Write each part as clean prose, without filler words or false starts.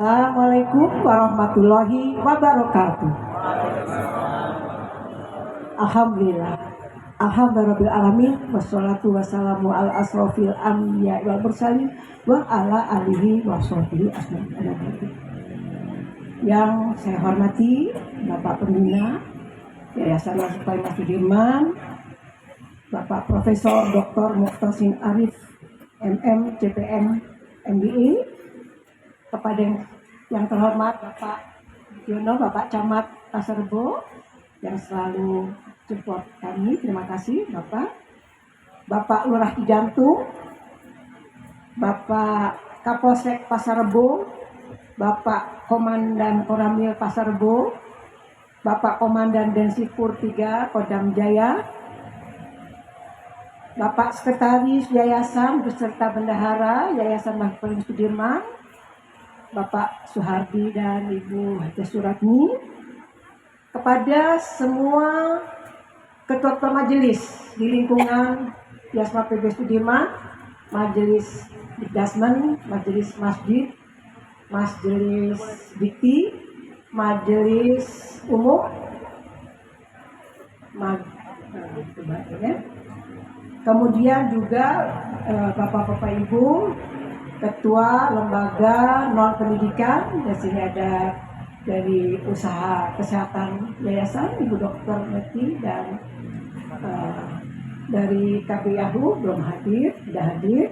Assalamualaikum warahmatullahi wabarakatuh. Alhamdulillah. Alhamdulillah alamin wassalatu wassalamu ala asrofil anbiya wal mursalin wa ala alihi washabihi ajmain. Yang saya hormati Bapak Pembina Yayasan Marzuki Sudirman, Bapak Profesor Dr. Muhtasin Arif MM CPM MBA, kepada yang terhormat Bapak Jono, Bapak Camat Pasar Rebo yang selalu support kami, terima kasih Bapak. Bapak Lurah Cijantung, Bapak Kapolsek Pasar Rebo, Bapak Komandan Koramil Pasar Rebo, Bapak Komandan Densipur 3 Kodam Jaya, Bapak Sekretaris Yayasan beserta Bendahara Yayasan Marzuki Sudirman, Bapak Suhardi dan Ibu Suratni, kepada semua ketua-ketua majelis di lingkungan Yasma PB Sudirman, majelis Dikdasmen, majelis masjid, majelis dikti, majelis umum, kemudian juga Bapak-Bapak Ibu Ketua Lembaga Non Pendidikan, di sini ada dari Usaha Kesehatan Yayasan Ibu Dr. Meti, dan dari KPIAHU belum hadir, sudah hadir,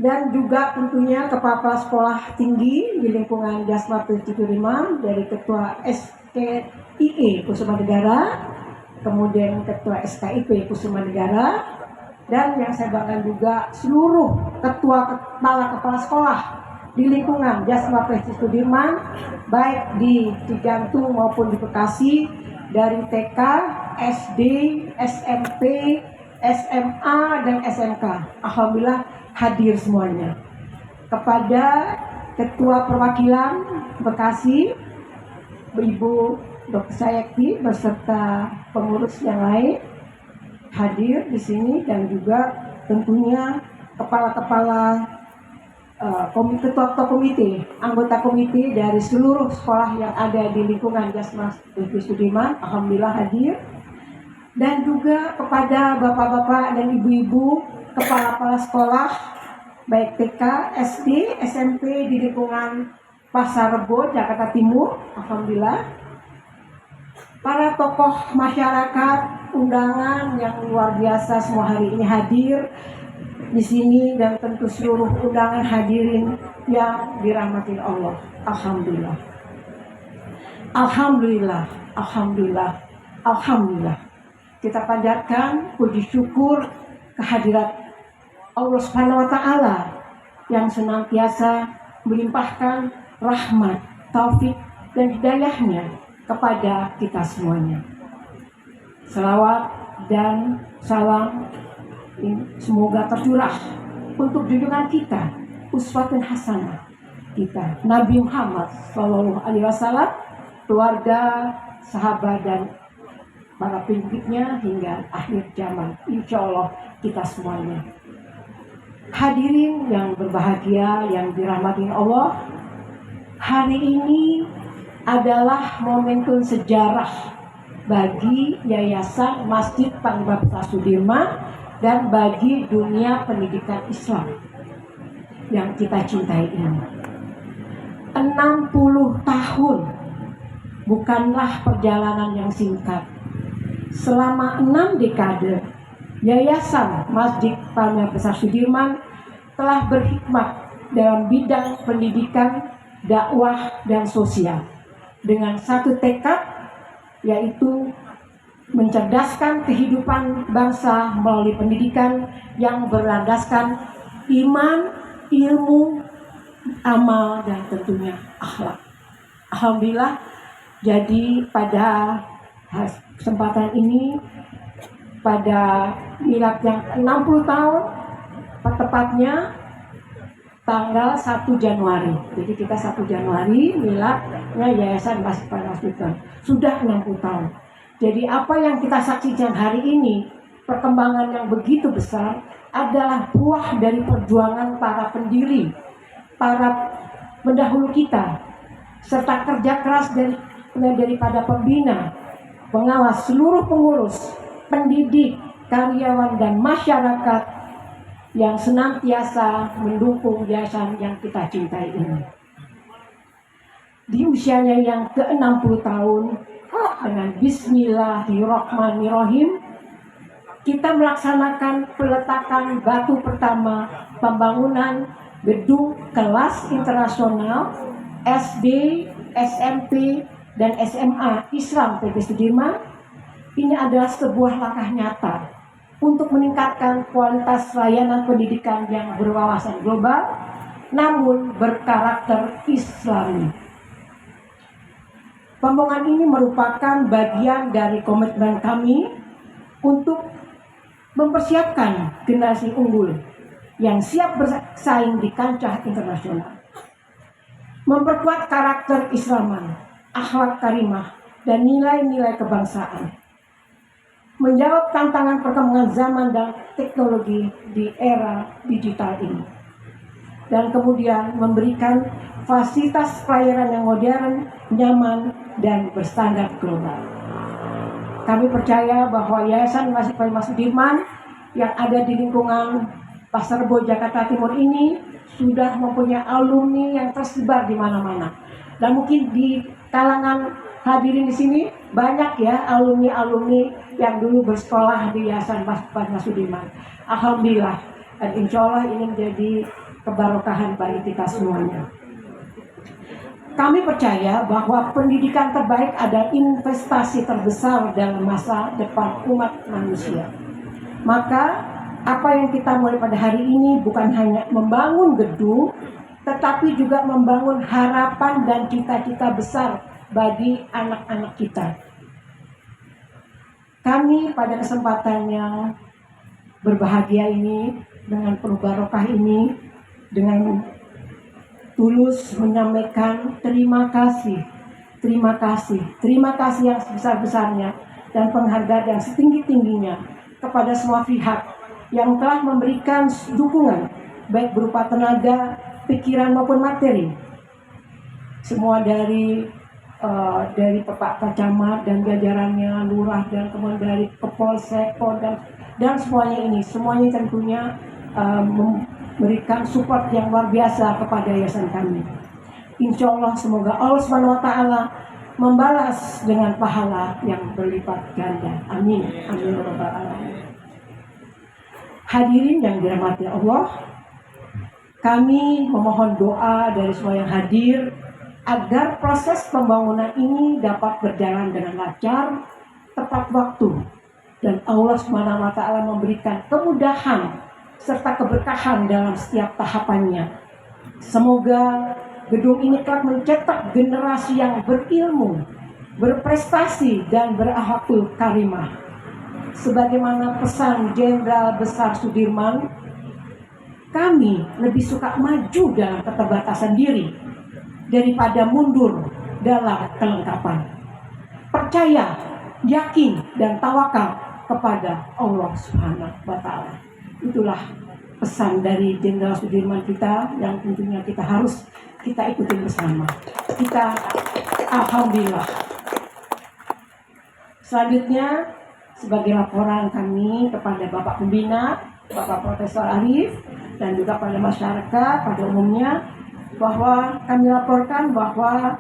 dan juga tentunya Kepala Sekolah Tinggi di lingkungan Yasma PB Sudirman dari Ketua SKIE Kusuma Negara, kemudian Ketua SKIP Kusuma Negara, dan yang saya banggakan juga seluruh kepala sekolah di lingkungan Yasma PB Sudirman, baik di Cijantung maupun di Bekasi, dari TK, SD, SMP, SMA, dan SMK. Alhamdulillah hadir semuanya. Kepada Ketua Perwakilan Bekasi, Ibu Dr. Sayekti beserta pengurus yang lain hadir di sini, dan juga tentunya kepala-kepala ketua komite, anggota komite dari seluruh sekolah yang ada di lingkungan Yasma PB Sudirman, alhamdulillah hadir, dan juga kepada bapak-bapak dan ibu-ibu kepala-kepala sekolah baik TK, SD, SMP di lingkungan Pasar Rebo, Jakarta Timur, alhamdulillah. Para tokoh masyarakat undangan yang luar biasa semua hari ini hadir di sini, dan tentu seluruh undangan hadirin yang dirahmati Allah. Alhamdulillah. Alhamdulillah, alhamdulillah, alhamdulillah. Kita panjatkan puji syukur kehadirat Allah Subhanahu wa taala yang senantiasa melimpahkan rahmat, taufik, dan hidayahnya kepada kita semuanya. Selawat dan salam semoga tercurah untuk junjungan kita, uswatun hasanah kita, Nabi Muhammad SAW, keluarga, sahabat, dan para pengikutnya hingga akhir zaman. Insya Allah kita semuanya. Hadirin yang berbahagia, yang dirahmati Allah, hari ini adalah momentum sejarah bagi Yayasan Masjid Panglima Besar Sudirman dan bagi dunia pendidikan Islam yang kita cintai ini. 60 tahun bukanlah perjalanan yang singkat. Selama 6 dekade, Yayasan Masjid Panglima Besar Sudirman telah berkhidmat dalam bidang pendidikan, dakwah, dan sosial dengan satu tekad, yaitu mencerdaskan kehidupan bangsa melalui pendidikan yang berlandaskan iman, ilmu, amal, dan tentunya akhlak. Alhamdulillah, jadi pada kesempatan ini, pada milad yang 60 tahun, tepatnya tanggal 1 Januari. Jadi kita 1 Januari miladnya Yayasan Masjid Panglima Sudirman. Sudah 60 tahun. Jadi apa yang kita saksikan hari ini, perkembangan yang begitu besar, adalah buah dari perjuangan para pendiri, para mendahulu kita, serta kerja keras daripada pembina, pengawas, seluruh pengurus, pendidik, karyawan, dan masyarakat yang senantiasa mendukung yayasan yang kita cintai ini. Di usianya yang ke-60 tahun, dengan Bismillahirrahmanirrahim, kita melaksanakan peletakan batu pertama pembangunan gedung kelas internasional SD, SMP, dan SMA Islam PB Sudirman. Ini adalah sebuah langkah nyata untuk meningkatkan kualitas layanan pendidikan yang berwawasan global namun berkarakter Islami. Pembangunan ini merupakan bagian dari komitmen kami untuk mempersiapkan generasi unggul yang siap bersaing di kancah internasional, memperkuat karakter Islaman, akhlak karimah, dan nilai-nilai kebangsaan, menjawab tantangan perkembangan zaman dan teknologi di era digital ini, dan kemudian memberikan fasilitas pelayanan yang modern, nyaman, dan berstandar global. Kami percaya bahwa Yayasan Masjid Mas Sudirman yang ada di lingkungan Pasar Rebo Jakarta Timur ini sudah mempunyai alumni yang tersebar di mana-mana. Dan mungkin di kalangan hadirin di sini banyak ya alumni-alumni yang dulu bersekolah di Yayasan Mas Sudirman. Alhamdulillah, dan insya Allah ini menjadi kebarokahan bagi kita semuanya. Kami percaya bahwa pendidikan terbaik adalah investasi terbesar dalam masa depan umat manusia. Maka apa yang kita mulai pada hari ini bukan hanya membangun gedung, tetapi juga membangun harapan dan cita-cita besar bagi anak-anak kita. Kami pada kesempatan yang berbahagia ini, dengan penuh barokah ini, dengan tulus menyampaikan terima kasih yang sebesar-besarnya dan penghargaan yang setinggi-tingginya kepada semua pihak yang telah memberikan dukungan baik berupa tenaga, pikiran maupun materi. Semua dari Bapak Camat dan jajarannya, lurah, dan kemudian dari Kepolsek, dan semuanya tentunya memberikan support yang luar biasa kepada yayasan kami. Insya Allah semoga Allah Subhanahu Wa Taala membalas dengan pahala yang berlipat ganda. Amin. Amin. Rabbal alamin. Hadirin yang dirahmati Allah, kami memohon doa dari semua yang hadir agar proses pembangunan ini dapat berjalan dengan lancar, tepat waktu, dan Allah Subhanahu Wa Taala memberikan kemudahan serta keberkahan dalam setiap tahapannya. Semoga gedung ini kelak mencetak generasi yang berilmu, berprestasi, dan berakhlakul karimah. Sebagaimana pesan Jenderal Besar Sudirman, kami lebih suka maju dalam keterbatasan diri daripada mundur dalam kelengkapan. Percaya, yakin, dan tawakal kepada Allah Subhanahu wa Ta'ala. Itulah pesan dari Jenderal Sudirman kita yang tentunya kita harus ikuti bersama. Kita alhamdulillah. Selanjutnya sebagai laporan kami kepada Bapak Pembina, Bapak Profesor Arif, dan juga pada masyarakat pada umumnya, bahwa kami laporkan bahwa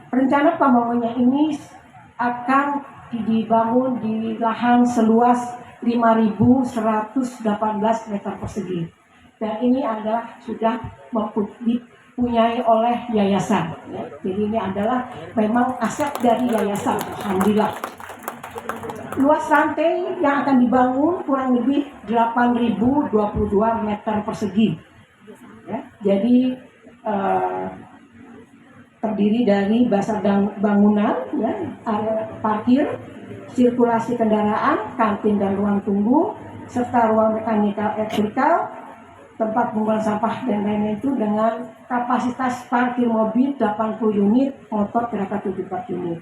rencana pembangunannya ini akan dibangun di lahan seluas 5.118 meter persegi, dan ini adalah sudah dipunyai oleh yayasan ya. Jadi ini adalah memang aset dari yayasan. Alhamdulillah. Luas lantai yang akan dibangun kurang lebih 8.022 meter persegi ya. Jadi terdiri dari dasar bangunan ya, area parkir, sirkulasi kendaraan, kantin dan ruang tunggu, serta ruang mekanikal elektrikal, tempat pembuangan sampah dan lainnya itu dengan kapasitas parkir mobil 80 unit, motor kira-kira 74 unit.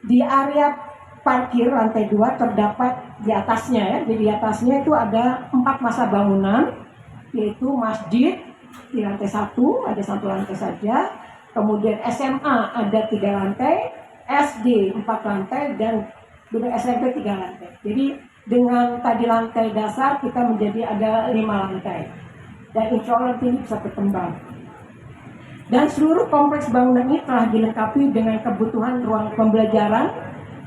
Di area parkir lantai 2 terdapat di atasnya ya, jadi di atasnya itu ada 4 masa bangunan, yaitu masjid, di lantai 1, ada 1 lantai saja. Kemudian SMA ada 3 lantai, SD 4 lantai, dan gedung SMP 3 lantai. Jadi dengan tadi lantai dasar kita menjadi ada 5 lantai. Dan insya Allah ini bisa berkembang. Dan seluruh kompleks bangunan ini telah dilengkapi dengan kebutuhan ruang pembelajaran,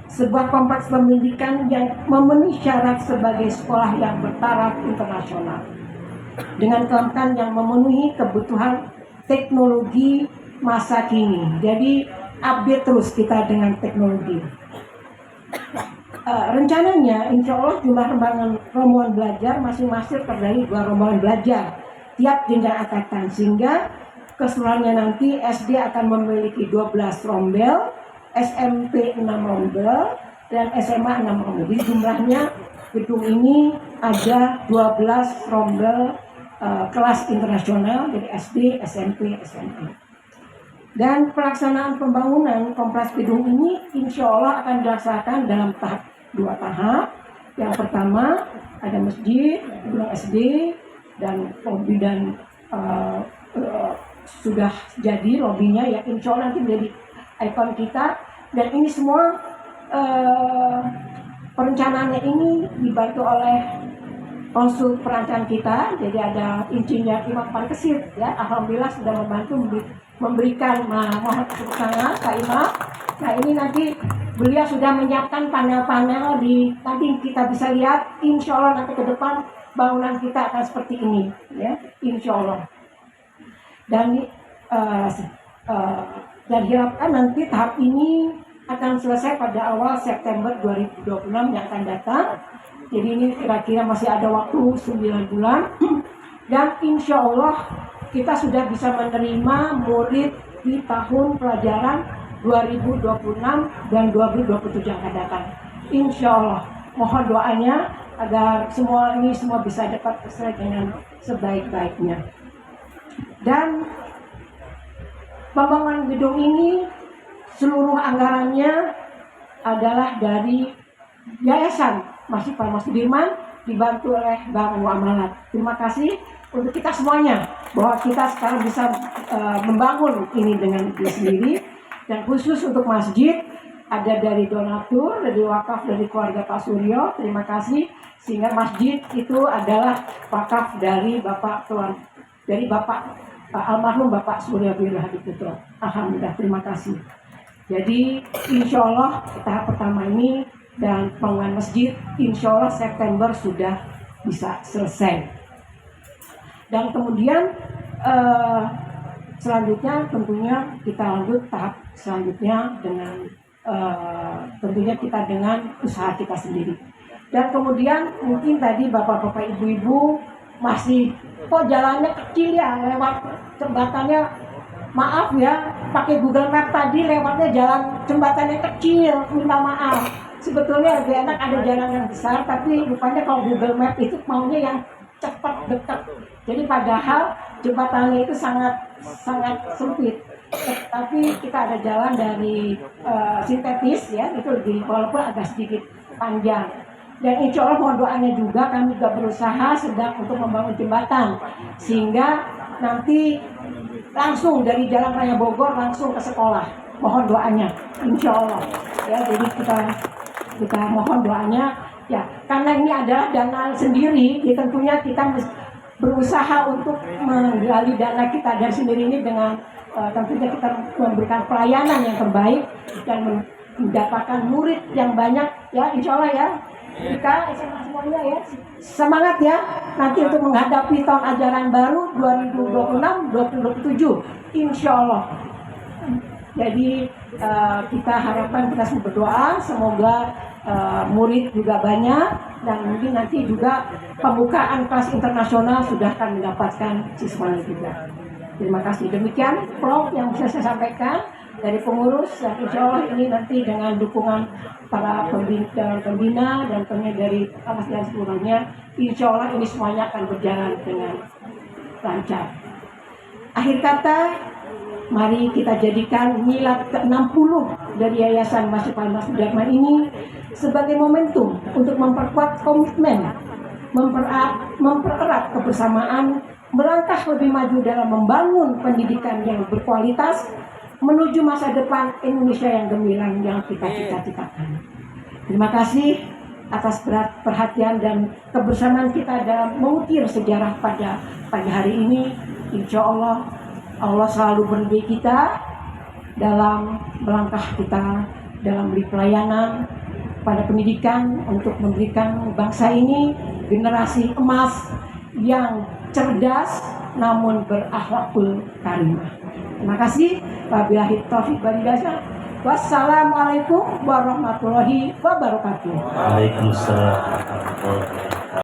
sebuah kompleks pendidikan yang memenuhi syarat sebagai sekolah yang bertaraf internasional, dengan kelengkapan yang memenuhi kebutuhan teknologi masa kini. Jadi update terus kita dengan teknologi. Rencananya insya Allah jumlah rombongan belajar masing-masing terdiri 2 rombongan belajar tiap jenjang angkatan, sehingga keseluruhannya nanti SD akan memiliki 12 rombel, SMP 6 rombel, dan SMA 6 rombel. Jadi jumlahnya gedung ini ada 12 rombel kelas internasional dari SD, SMP, SMA. Dan pelaksanaan pembangunan kompleks gedung ini insya Allah akan dilaksanakan dalam 2 tahap. Yang pertama ada masjid, gedung SD, dan lobby, dan sudah jadi lobbynya ya, insya Allah nanti menjadi ikon kita. Dan ini semua perencanaannya ini dibantu oleh konsul perancangan kita. Jadi ada Insinyur Imam Parkesit ya, alhamdulillah sudah membantu memberikan mohon tepuk tangan Pak Imam. Nah ini nanti beliau sudah menyiapkan panel-panel, nanti kita bisa lihat insya Allah nanti ke depan bangunan kita akan seperti ini ya, insya Allah. Dan diharapkan nanti tahap ini akan selesai pada awal September 2026 yang akan datang. Jadi ini kira-kira masih ada waktu 9 bulan. Dan insya Allah kita sudah bisa menerima murid di tahun pelajaran 2026 dan 2027 yang akan datang. Insya Allah, mohon doanya agar semua bisa dapat selesai dengan sebaik-baiknya. Dan pembangunan gedung ini seluruh anggarannya adalah dari Yayasan Masjid Pak Sudirman dibantu oleh Bank Muamalat. Terima kasih untuk kita semuanya bahwa kita sekarang bisa membangun ini dengan diri sendiri. Dan khusus untuk masjid ada dari donatur, dari wakaf dari keluarga Pak Suryo. Terima kasih, sehingga masjid itu adalah wakaf dari Bapak almarhum Bapak Suryo Birul Hadi Putro. Alhamdulillah, terima kasih. Jadi insya Allah tahap pertama ini dan pembangunan masjid insya Allah September sudah bisa selesai. Dan kemudian selanjutnya tentunya kita lanjut tahap selanjutnya dengan tentunya kita dengan usaha kita sendiri. Dan kemudian mungkin tadi bapak-bapak ibu-ibu masih kok jalannya kecil ya, lewat jembatannya, maaf ya, pakai Google Map tadi lewatnya jalan jembatannya kecil, minta maaf. Sebetulnya lebih enak ada jalan yang besar, tapi rupanya kalau Google Map itu maunya yang cepat, dekat. Jadi padahal jembatannya itu sangat sempit. Tapi kita ada jalan dari sintetis ya, itu lebih walaupun agak sedikit panjang. Dan insya Allah mohon doanya juga, kami juga berusaha sedang untuk membangun jembatan sehingga nanti langsung dari Jalan Raya Bogor langsung ke sekolah. Mohon doanya, insya Allah ya. Jadi kita mohon doanya ya, karena ini adalah dana sendiri, ya tentunya kita berusaha untuk menggali dana kita dari sendiri ini dengan tentunya kita memberikan pelayanan yang terbaik dan mendapatkan murid yang banyak ya, insya Allah ya. Kita semuanya ya semangat ya nanti untuk menghadapi tahun ajaran baru 2026-2027 insya Allah. Jadi kita harapkan, kita semua berdoa semoga murid juga banyak, dan mungkin nanti juga pembukaan kelas internasional sudah akan mendapatkan siswanya juga. Terima kasih. Demikian Prof yang bisa saya sampaikan dari pengurus, dan insya Allah ini nanti dengan dukungan para pembina dan tentunya dari alas dan seluruhnya, insya Allah ini semuanya akan berjalan dengan lancar. Akhir kata, mari kita jadikan milad ke-60 dari Yayasan Masjid Pak Sudirman ini sebagai momentum untuk memperkuat komitmen, mempererat kebersamaan melangkah lebih maju dalam membangun pendidikan yang berkualitas menuju masa depan Indonesia yang gemilang yang kita cita-citakan. Terima kasih atas perhatian dan kebersamaan kita dalam mengukir sejarah pada pagi hari ini. Insya Allah, Allah selalu berdiri kita dalam melangkah kita dalam beri pelayanan pada pendidikan untuk memberikan bangsa ini generasi emas yang cerdas namun berakhlakul karimah. Terima kasih. Wabillahi taufiq wal hidayah. Wassalamualaikum warahmatullahi wabarakatuh. Waalaikumsalam warahmatullahi wabarakatuh.